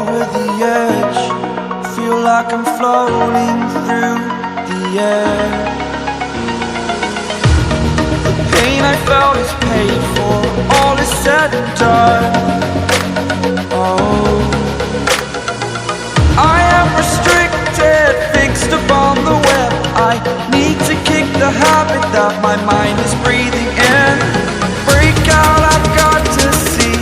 over the edge, feel like I'm floating through the air. The pain I felt is paid for, all is said and done. Oh, I am restricted, fixed upon the web. I need to kick the habit that my mind is breathing in. Break out, I've got to see.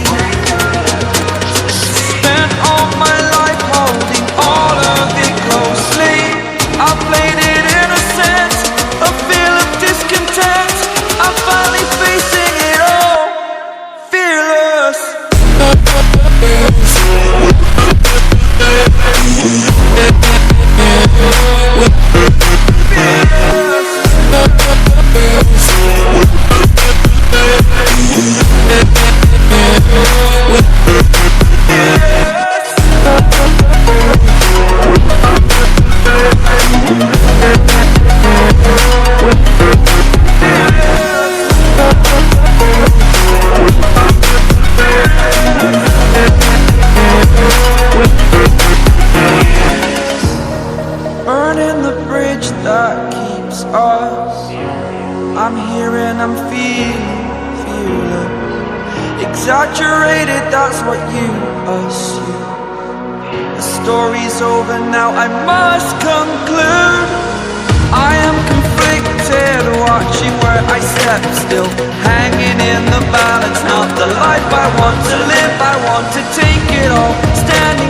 Spent all my life holding all of it closely. I played it innocent, a feel of discontent. I'm finally facing it all, fearless. Burning the bridge that keeps us. I'm here and I'm feeling exaggerated, that's what you assume. The story's over now, I must conclude. I am conflicted, watching where I step still, hanging in the balance. Not the life I want to live, I want to take it all. Stand